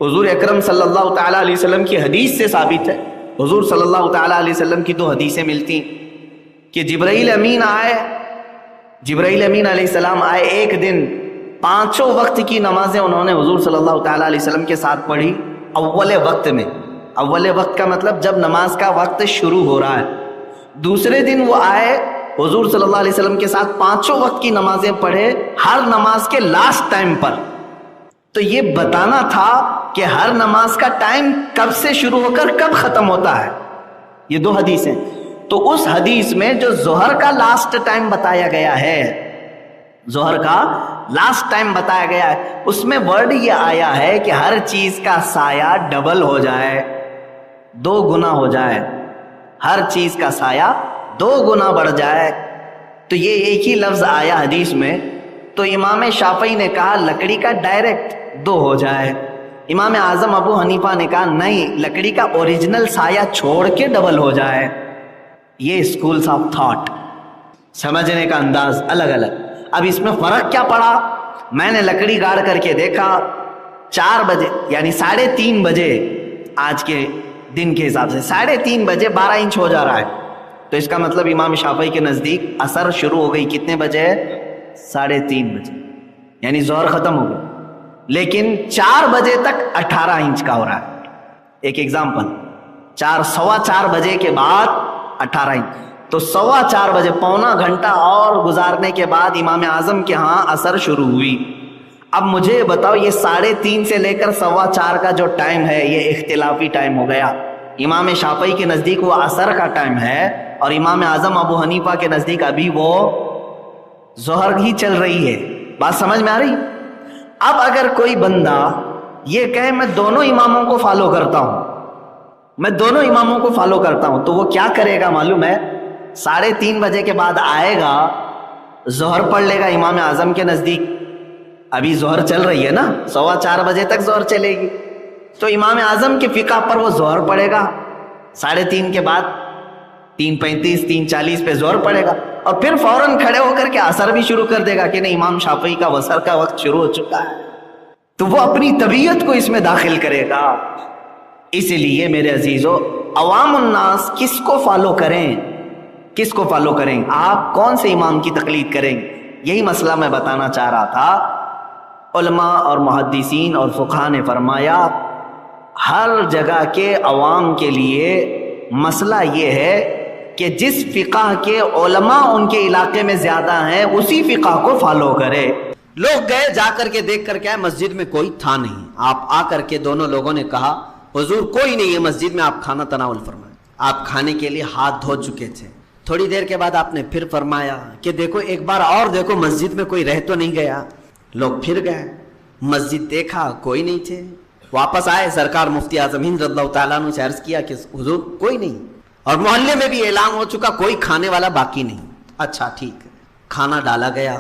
حضور اکرم صلی اللہ تعالیٰ علیہ وسلم کی حدیث سے ثابت ہے. حضور صلی اللہ تعالیٰ علیہ وسلم کی 2 حدیثیں ملتی کہ جبرائیل امین آئے، جبرائیل امین علیہ السلام آئے، ایک دن 5 وقت کی نمازیں انہوں نے حضور صلی اللہ تعالیٰ علیہ وسلم کے ساتھ پڑھی اول وقت میں. اول وقت کا مطلب جب نماز کا وقت شروع ہو رہا ہے. دوسرے دن وہ آئے حضور صلی اللہ علیہ وسلم کے ساتھ 5 وقت کی نمازیں پڑھے، ہر نماز کے لاسٹ ٹائم پر. تو یہ بتانا تھا کہ ہر نماز کا ٹائم کب سے شروع ہو کر کب ختم ہوتا ہے. یہ 2 حدیثیں. تو اس حدیث میں جو ظہر کا لاسٹ ٹائم بتایا گیا ہے، ظہر کا لاسٹ ٹائم بتایا گیا ہے، اس میں ورڈ یہ آیا ہے کہ ہر چیز کا سایہ ڈبل ہو جائے، 2 گنا ہو جائے، ہر چیز کا سایہ 2 گنا بڑھ جائے. تو یہ ایک ہی لفظ آیا حدیث میں. تو امام شافعی نے کہا لکڑی کا ڈائریکٹ 2 ہو جائے. امام اعظم ابو حنیفہ نے کہا نہیں، لکڑی کا اوریجنل سایہ چھوڑ کے ڈبل ہو جائے. یہ اسکولز آف تھاٹ، سمجھنے کا انداز الگ الگ. اب اس میں فرق کیا پڑا؟ میں نے لکڑی گاڑ کر کے دیکھا 4 بجے یعنی 3:30 بجے، آج کے دن کے حساب سے 3:30 بجے 12 انچ ہو جا رہا ہے. تو اس کا مطلب امام شافعی کے نزدیک عصر شروع ہو گئی کتنے بجے؟ 3:30 بجے، یعنی ظہر ختم ہو گئی. لیکن 4 بجے تک 18 انچ کا ہو رہا ہے. ایک ایگزامپل، 4:15 بجے کے بعد 18 انچ. تو 4:15 بجے پونا گھنٹہ اور گزارنے کے بعد امام اعظم کے ہاں عصر شروع ہوئی. اب مجھے بتاؤ یہ 3:30 سے لے کر 4:15 کا جو ٹائم ہے یہ اختلافی ٹائم ہو گیا. امام شافعی کے نزدیک وہ عصر کا ٹائم ہے اور امام اعظم ابو حنیفہ کے نزدیک ابھی وہ ظہر ہی چل رہی ہے. بات سمجھ میں آ رہی؟ اب اگر کوئی بندہ یہ کہے میں دونوں اماموں کو فالو کرتا ہوں، میں دونوں اماموں کو فالو کرتا ہوں، تو وہ کیا کرے گا معلوم ہے؟ 3:30 بجے کے بعد آئے گا، ظہر پڑھ لے گا امام اعظم کے نزدیک. ابھی ظہر چل رہی ہے نا، 4:15 بجے تک ظہر چلے گی. تو امام اعظم کے فقہ پر وہ ظہر پڑھے گا 3:30 کے بعد، 3:35 3:40 پہ ظہر پڑھے گا، اور پھر فوراً کھڑے ہو کر کے عصر بھی شروع کر دے گا کہ نہیں امام شافعی کا وصر کا وقت شروع ہو چکا ہے. تو وہ اپنی طبیعت کو اس میں داخل کرے گا. اسی لیے میرے عزیزو، عوام الناس کس کو فالو کریں؟ کس کو فالو کریں؟ آپ کون سے امام کی تقلید کریں؟ یہی مسئلہ میں بتانا چاہ رہا تھا. علماء اور محدثین اور فقہاء نے فرمایا ہر جگہ کے عوام کے لیے مسئلہ یہ ہے کہ جس فقہ کے علماء ان کے علاقے میں زیادہ ہیں اسی فقہ کو فالو کرے. لوگ گئے، جا کر کے دیکھ کر کے آئے، مسجد میں کوئی تھا نہیں. آپ آ کر کے دونوں لوگوں نے کہا حضور کوئی نہیں ہے مسجد میں، آپ کھانا تناول فرمائیں. آپ کھانے کے لیے ہاتھ دھو چکے تھے. تھوڑی دیر کے بعد آپ نے پھر فرمایا کہ دیکھو ایک بار اور دیکھو مسجد میں کوئی رہ تو نہیں گیا. لوگ پھر گئے، مسجد دیکھا کوئی نہیں تھے. واپس آئے، سرکار مفتی اعظم ہند رضی اللہ تعالیٰ عنہ سے عرض کیا کہ حضور کوئی نہیں، اور محلے میں بھی اعلان ہو چکا کوئی کھانے والا باقی نہیں. اچھا ٹھیک ہے. کھانا ڈالا گیا،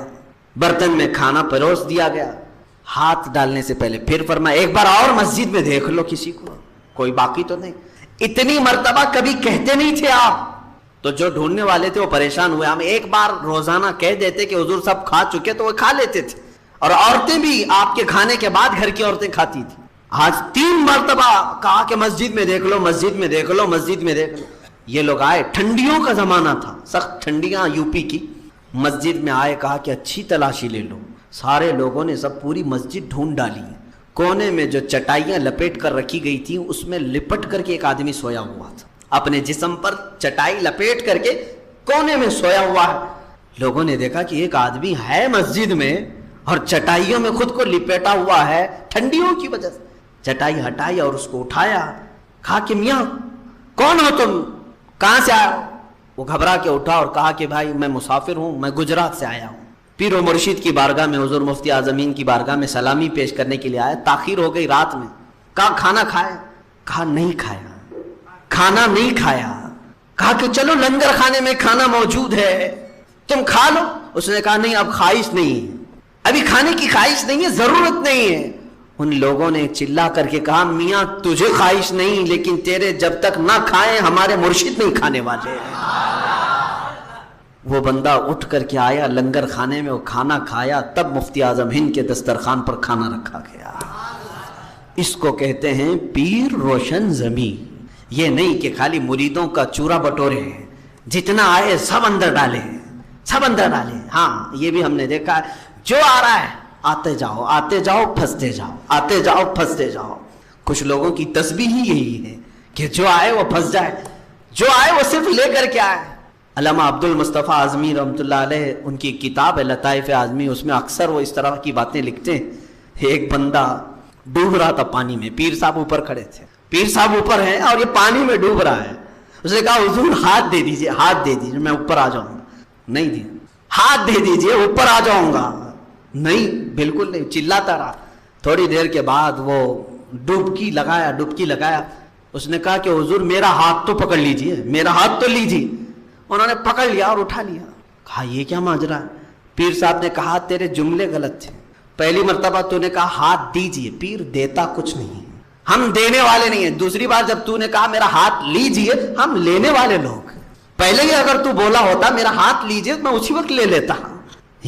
برتن میں کھانا پروس دیا گیا. ہاتھ ڈالنے سے پہلے پھر فرمایا ایک بار اور مسجد میں دیکھ لو کسی کو، کوئی باقی تو نہیں. اتنی مرتبہ کبھی کہتے نہیں تھے آپ. تو جو ڈھونڈنے والے تھے وہ پریشان ہوئے. ہم ایک بار روزانہ کہہ دیتے کہ حضور سب کھا چکے تو وہ کھا لیتے تھے، اور عورتیں بھی آپ کے کھانے کے بعد گھر کی عورتیں کھاتی تھی. آج 3 مرتبہ کہا کہ مسجد میں دیکھ لو، مسجد میں دیکھ لو، مسجد میں دیکھ لو. یہ لوگ آئے، ٹھنڈیوں کا زمانہ تھا، سخت ٹھنڈیاں یو پی کی. مسجد میں آئے، کہا کہ اچھی تلاشی لے لو. سارے لوگوں نے سب پوری مسجد ڈھونڈ ڈالی. کونے میں جو چٹائیاں لپیٹ کر رکھی گئی تھی اس میں لپٹ کر کے ایک آدمی سویا ہوا تھا، اپنے جسم پر چٹائی لپیٹ کر کے کونے میں سویا ہوا ہے. لوگوں نے دیکھا کہ ایک آدمی ہے مسجد میں اور چٹائیوں میں خود کو لپیٹا ہوا ہے ٹھنڈیوں کی وجہ سے. چٹائی ہٹائی اور اس کو اٹھایا. کہا کہ میاں کون ہو تم، کہاں سے آئے ہو؟ وہ گھبرا کے اٹھا اور کہا کہ بھائی میں مسافر ہوں، میں گجرات سے آیا ہوں. پیر و مرشد کی بارگاہ میں، حضور مفتی اعظم ہند کی بارگاہ میں سلامی پیش کرنے کے لیے آیا. تاخیر ہو گئی رات میں. کہا کھانا کھایا؟ کہا نہیں کھایا، کھانا نہیں کھایا. کہا کہ چلو لنگر خانے میں کھانا موجود ہے، تم کھا لو. اس نے کہا نہیں اب خواہش نہیں ہے، ابھی کھانے کی خواہش نہیں ہے، ضرورت نہیں ہے. ان لوگوں نے چلا کر کے کہا میاں تجھے خواہش نہیں، لیکن تیرے جب تک نہ کھائیں ہمارے مرشد نہیں کھانے والے. وہ بندہ اٹھ کر کے آیا لنگر خانے میں، وہ کھانا کھایا، تب مفتی اعظم ہند کے دسترخوان پر کھانا رکھا گیا. اس کو کہتے ہیں پیر روشن زمین. یہ نہیں کہ خالی مریدوں کا چورا بٹورے ہیں، جتنا آئے سب اندر ڈالے، سب اندر ڈالے. ہاں یہ بھی ہم نے دیکھا ہے، جو آ رہا ہے آتے جاؤ، آتے جاؤ، پھنستے جاؤ، آتے جاؤ، پھنستے جاؤ. کچھ لوگوں کی تسبیح ہی یہی ہے کہ جو آئے وہ پھنس جائے، جو آئے وہ صرف لے کر کے آئے. علامہ عبد المصطفیٰ اعظمی رحمۃ اللہ علیہ، ان کی کتاب ہے لطائف اعظمی، اس میں اکثر وہ اس طرح کی باتیں لکھتے ہیں. ایک بندہ ڈوب رہا تھا پانی میں، پیر صاحب اوپر کھڑے تھے، پیر صاحب اوپر ہیں اور یہ پانی میں ڈوب رہا ہے. اس نے کہا حضور ہاتھ دے دیجئے، ہاتھ دے دیجئے، میں اوپر آ جاؤں گا. نہیں دیا. ہاتھ دے دیجئے اوپر آ جاؤں گا. نہیں، بالکل نہیں، چلاتا رہا. تھوڑی دیر کے بعد وہ ڈبکی لگایا. اس نے کہا کہ حضور میرا ہاتھ تو پکڑ لیجئے، میرا ہاتھ تو لیجئے. انہوں نے پکڑ لیا اور اٹھا لیا. کہا یہ کیا ماجرا ہے؟ پیر صاحب نے کہا تیرے جملے غلط تھے. پہلی مرتبہ تو نے کہا ہاتھ دیجئے، پیر دیتا کچھ نہیں، ہم دینے والے نہیں ہیں. دوسری بار جب تو نے کہا میرا ہاتھ لیجئے، ہم لینے والے لوگ. پہلے ہی اگر تو بولا ہوتا میرا ہاتھ لیجئے میں اسی وقت لے لیتا.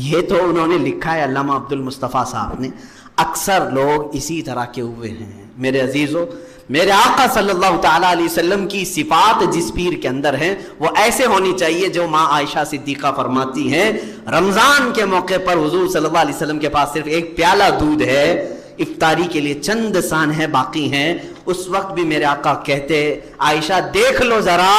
یہ تو انہوں نے لکھا ہے علامہ عبد المصطفیٰ صاحب نے. اکثر لوگ اسی طرح کے ہوئے ہیں. میرے عزیزو، میرے آقا صلی اللہ تعالیٰ علیہ وسلم کی صفات جس پیر کے اندر ہیں وہ ایسے ہونی چاہیے جو ماں عائشہ صدیقہ فرماتی ہیں رمضان کے موقع پر حضور صلی اللہ علیہ وسلم کے پاس صرف ایک پیالہ دودھ ہے، افطاری کے لیے چند سانحیں باقی ہیں. اس وقت بھی میرے آقا کہتے عائشہ دیکھ لو ذرا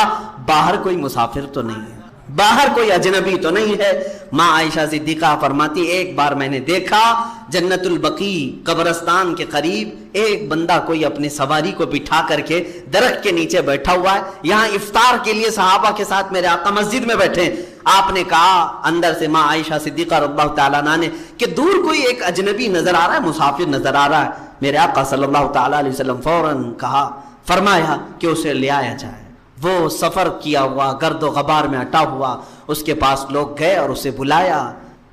باہر کوئی مسافر تو نہیں ہے، باہر کوئی اجنبی تو نہیں ہے. ماں عائشہ صدیقہ فرماتی ایک بار میں نے دیکھا جنت البقیع قبرستان کے قریب ایک بندہ کوئی اپنے سواری کو بٹھا کر کے درخت کے نیچے بیٹھا ہوا ہے. یہاں افطار کے لیے صحابہ کے ساتھ میرے آقا مسجد میں بیٹھے. آپ نے کہا اندر سے ماں عائشہ صدیقہ رضی اللہ تعالیٰ عنہا نے کہ دور کوئی ایک اجنبی نظر آ رہا ہے، مسافر نظر آ رہا ہے. میرے آقا صلی اللہ تعالیٰ علیہ وسلم فوراً فرمایا کہ اسے لے آیا جائے. وہ سفر کیا ہوا گرد و غبار میں اٹا ہوا، اس کے پاس لوگ گئے اور اسے بلایا.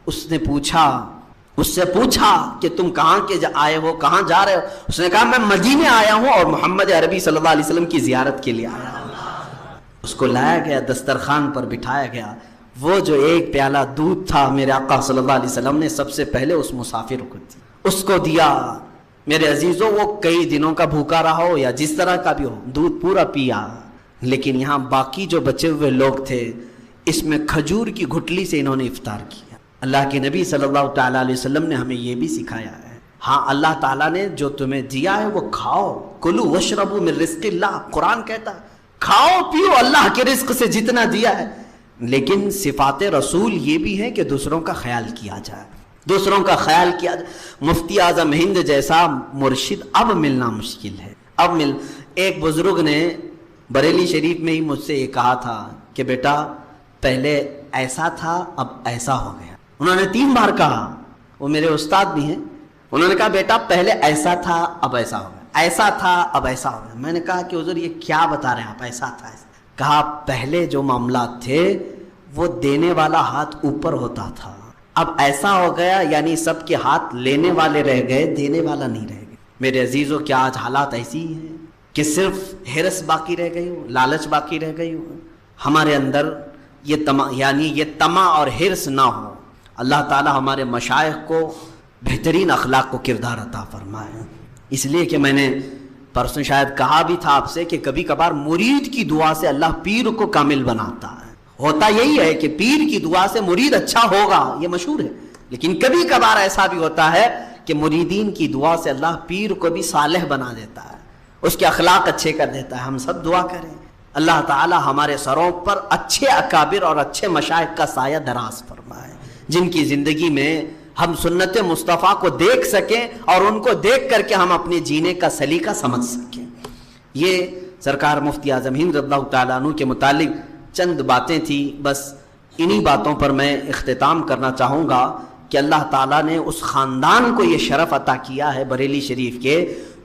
اس سے پوچھا کہ تم کہاں کے آئے ہو، کہاں جا رہے ہو؟ اس نے کہا میں مدینے آیا ہوں اور محمد عربی صلی اللہ علیہ وسلم کی زیارت کے لیے آیا ہوں. اس کو لایا گیا، دسترخوان پر بٹھایا گیا. وہ جو ایک پیالہ دودھ تھا میرے آقا صلی اللہ علیہ وسلم نے سب سے پہلے اس مسافر کو دیا، اس کو دیا. میرے عزیزوں، وہ کئی دنوں کا بھوکا رہا ہو یا جس طرح کا بھی ہو، دودھ پورا پیا. لیکن یہاں باقی جو بچے ہوئے لوگ تھے اس میں کھجور کی گھٹلی سے انہوں نے افطار کیا. اللہ کے نبی صلی اللہ تعالیٰ علیہ وسلم نے ہمیں یہ بھی سکھایا ہے. ہاں اللہ تعالیٰ نے جو تمہیں دیا ہے وہ کھاؤ، کلو وشربوا من رزق اللہ. قرآن کہتا ہے کھاؤ پیو اللہ کے رزق سے جتنا دیا ہے. لیکن صفات رسول یہ بھی ہے کہ دوسروں کا خیال کیا جائے، دوسروں کا خیال کیا جائے. مفتی اعظم ہند جیسا مرشد اب ملنا مشکل ہے. ایک بزرگ نے بریلی شریف میں ہی مجھ سے یہ کہا تھا کہ بیٹا پہلے ایسا تھا اب ایسا ہو گیا. انہوں نے 3 بار کہا، وہ میرے استاد بھی ہیں. انہوں نے کہا بیٹا پہلے ایسا تھا اب ایسا ہو گیا، ایسا تھا اب ایسا ہو گیا. میں نے کہا کہ حضور یہ کیا بتا رہے ہیں آپ، ایسا تھا ایسا؟ کہا پہلے جو معاملات تھے وہ دینے والا ہاتھ اوپر ہوتا تھا، اب ایسا ہو گیا یعنی سب کے ہاتھ لینے والے رہ گئے، دینے والا نہیں رہ گئے. میرے عزیزوں، کیا آج حالات ایسی ہیں کہ صرف ہرس باقی رہ گئی ہو، لالچ باقی رہ گئی ہو؟ ہمارے اندر یہ طمع اور ہرس نہ ہو. اللہ تعالی ہمارے مشائخ کو بہترین اخلاق کو کردار عطا فرمائے. اس لیے کہ میں نے پرسوں شاید کہا بھی تھا آپ سے کہ کبھی کبھار مرید کی دعا سے اللہ پیر کو کامل بناتا ہے. ہوتا یہی ہے کہ پیر کی دعا سے مرید اچھا ہوگا، یہ مشہور ہے. لیکن کبھی کبھار ایسا بھی ہوتا ہے کہ مریدین کی دعا سے اللہ پیر کو بھی صالح بنا دیتا ہے، اس کے اخلاق اچھے کر دیتا ہے. ہم سب دعا کریں اللہ تعالی ہمارے سروں پر اچھے اکابر اور اچھے مشائخ کا سایہ دراز فرمائے، جن کی زندگی میں ہم سنت مصطفیٰ کو دیکھ سکیں اور ان کو دیکھ کر کے ہم اپنے جینے کا سلیقہ سمجھ سکیں. یہ سرکار مفتی اعظم ہند رضی اللہ تعالیٰ عنہ کے متعلق چند باتیں تھیں. بس انہی باتوں پر میں اختتام کرنا چاہوں گا کہ اللہ تعالیٰ نے اس خاندان کو یہ شرف عطا کیا ہے بریلی شریف کے،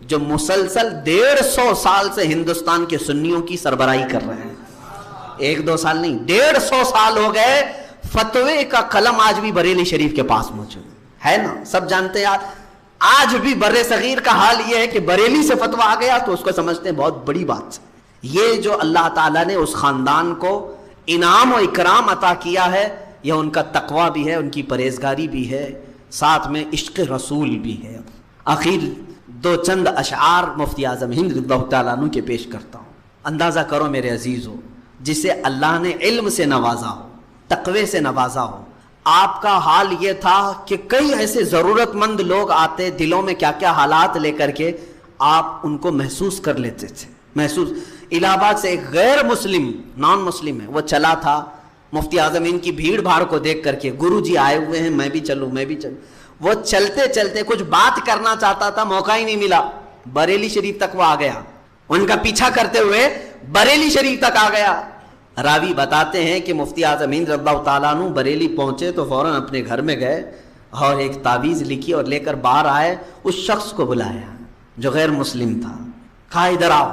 جو مسلسل 150 سال سے ہندوستان کے سنیوں کی سربراہی کر رہے ہیں. 1-2 سال نہیں، 150 سال ہو گئے. فتوے کا قلم آج بھی بریلی شریف کے پاس موجود ہے نا، سب جانتے ہیں. آج بھی بر صغیر کا حال یہ ہے کہ بریلی سے فتویٰ آ گیا تو اس کو سمجھتے ہیں بہت بڑی بات. یہ جو اللہ تعالیٰ نے اس خاندان کو انعام و اکرام عطا کیا ہے، یہ ان کا تقویٰ بھی ہے، ان کی پرہیزگاری بھی ہے، ساتھ میں عشق رسول بھی ہے. آخر دو چند اشعار مفتی اعظم ہند رضی اللہ تعالیٰ عنہ کے پیش کرتا ہوں. اندازہ کرو میرے عزیزو، جسے اللہ نے علم سے نوازا ہو، تقوی سے نوازا ہو، آپ کا حال یہ تھا کہ کئی ایسے ضرورت مند لوگ آتے، دلوں میں کیا کیا حالات لے کر کے آپ ان کو محسوس کر لیتے تھے. الہ آباد سے ایک غیر مسلم، نان مسلم ہے، وہ چلا تھا مفتی اعظم ہند کی بھیڑ بھاڑ کو دیکھ کر کے، گرو جی آئے ہوئے ہیں، میں بھی چلوں. وہ چلتے چلتے کچھ بات کرنا چاہتا تھا، موقع ہی نہیں ملا، بریلی شریف تک وہ آ گیا. ان کا پیچھا کرتے ہوئے بریلی شریف تک آ گیا. راوی بتاتے ہیں کہ مفتی اعظم ہند رضی اللہ تعالیٰ عنہ بریلی پہنچے تو فوراً اپنے گھر میں گئے اور ایک تعویذ لکھی اور لے کر باہر آئے. اس شخص کو بلایا جو غیر مسلم تھا، کہا ادھر آؤ.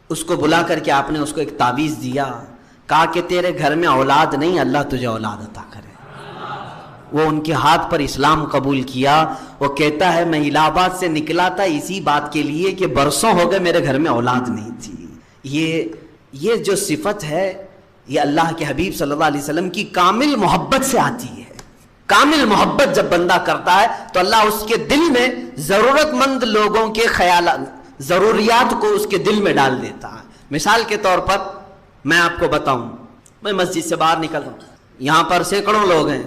اس کو بلا کر کے آپ نے اس کو ایک تعویذ دیا، کہا کہ تیرے گھر میں اولاد نہیں، اللہ تجھے اولاد عطا کرے. وہ ان کے ہاتھ پر اسلام قبول کیا. وہ کہتا ہے میں الہ آباد سے نکلا تھا اسی بات کے لیے کہ برسوں ہو گئے میرے گھر میں اولاد نہیں تھی. یہ جو صفت ہے یہ اللہ کے حبیب صلی اللہ علیہ وسلم کی کامل محبت سے آتی ہے. کامل محبت جب بندہ کرتا ہے تو اللہ اس کے دل میں ضرورت مند لوگوں کے خیالات، ضروریات کو اس کے دل میں ڈال دیتا ہے. مثال کے طور پر میں آپ کو بتاؤں، میں مسجد سے باہر نکل رہا ہوں، یہاں پر سینکڑوں لوگ ہیں،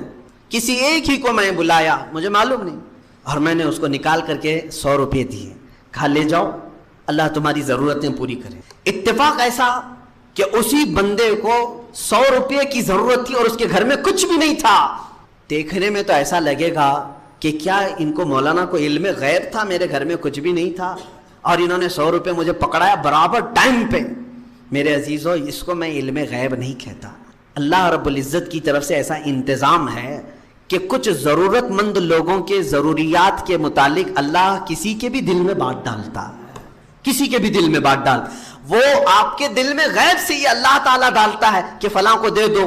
کسی ایک ہی کو میں بلایا، مجھے معلوم نہیں، اور میں نے اس کو نکال کر کے 100 روپے دیے، کہا لے جاؤ، اللہ تمہاری ضرورتیں پوری کرے. اتفاق ایسا کہ اسی بندے کو 100 روپے کی ضرورت تھی اور اس کے گھر میں کچھ بھی نہیں تھا. دیکھنے میں تو ایسا لگے گا کہ کیا ان کو مولانا کو علم غیب تھا، میرے گھر میں کچھ بھی نہیں تھا اور انہوں نے 100 روپے مجھے پکڑایا برابر ٹائم پہ. میرے عزیزو، اس کو میں علم غیب نہیں کہتا. اللہ رب العزت کی طرف سے ایسا انتظام ہے کہ کچھ ضرورت مند لوگوں کے ضروریات کے متعلق اللہ کسی کے بھی دل میں بات ڈالتا ہے، کسی کے بھی دل میں بات ڈال. وہ آپ کے دل میں غیب سے یہ اللہ تعالیٰ ڈالتا ہے کہ فلاں کو دے دو،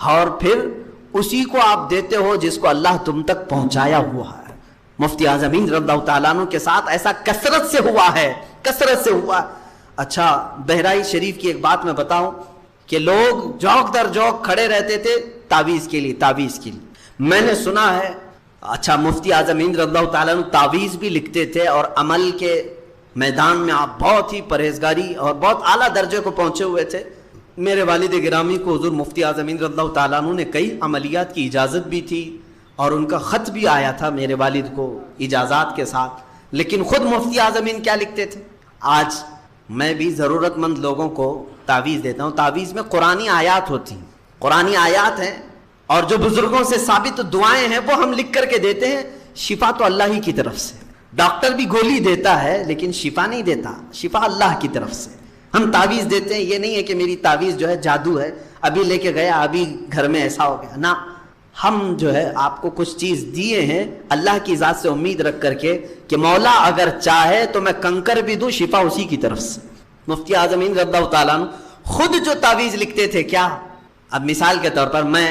اور پھر اسی کو آپ دیتے ہو جس کو اللہ تم تک پہنچایا ہوا ہے. مفتی اعظم ہند رضی اللہ تعالیٰ عنہ کے ساتھ ایسا کثرت سے ہوا ہے، کثرت سے ہوا. اچھا، بہرائچ شریف کی ایک بات میں بتاؤں کہ لوگ جوک در جوک کھڑے رہتے تھے تعویذ کے لیے. میں نے سنا ہے، اچھا، مفتی اعظم ہند رضی اللہ تعالیٰ عنہ تعویذ بھی لکھتے تھے اور عمل کے میدان میں آپ بہت ہی پرہیزگاری اور بہت اعلیٰ درجے کو پہنچے ہوئے تھے. میرے والد گرامی کو حضور مفتی اعظم ہند رضی اللہ تعالیٰ عنہ نے کئی عملیات کی اجازت بھی تھی اور ان کا خط بھی آیا تھا میرے والد کو اجازات کے ساتھ. لیکن خود مفتی اعظم ہند کیا لکھتے تھے؟ آج میں بھی ضرورت مند لوگوں کو تعویذ دیتا ہوں. تعویذ میں قرآنی آیات ہوتی ہیں، قرآنی آیات ہیں، اور جو بزرگوں سے ثابت دعائیں ہیں وہ ہم لکھ کر کے دیتے ہیں. شفا تو اللہ ہی کی طرف سے، ڈاکٹر بھی گولی دیتا ہے لیکن شفا نہیں دیتا، شفا اللہ کی طرف سے. ہم تعویذ دیتے ہیں، یہ نہیں ہے کہ میری تعویذ جو ہے جادو ہے، ابھی لے کے گیا ابھی گھر میں ایسا ہو گیا. نہ، ہم جو ہے آپ کو کچھ چیز دیے ہیں اللہ کی ذات سے امید رکھ کر کے کہ مولا اگر چاہے تو میں کنکر بھی دوں، شفا اسی کی طرف سے. مفتی اعظم ہند رضی اللہ تعالیٰ عنہ خود جو تعویذ لکھتے تھے، کیا، اب مثال کے طور پر میں،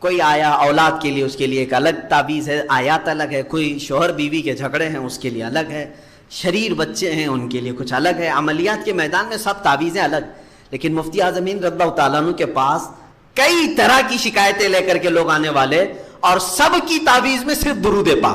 کوئی آیا اولاد کے لیے، اس کے لیے ایک الگ تعویذ ہے، آیات الگ ہے. کوئی شوہر بیوی کے جھگڑے ہیں اس کے لیے الگ ہے، شریر بچے ہیں ان کے لیے کچھ الگ ہے. عملیات کے میدان میں سب تعویذیں الگ. لیکن مفتی اعظم ہند رضی اللہ تعالیٰ عنہ کے پاس کئی طرح کی شکایتیں لے کر کے لوگ آنے والے، اور سب کی تعویذ میں صرف درود پاک.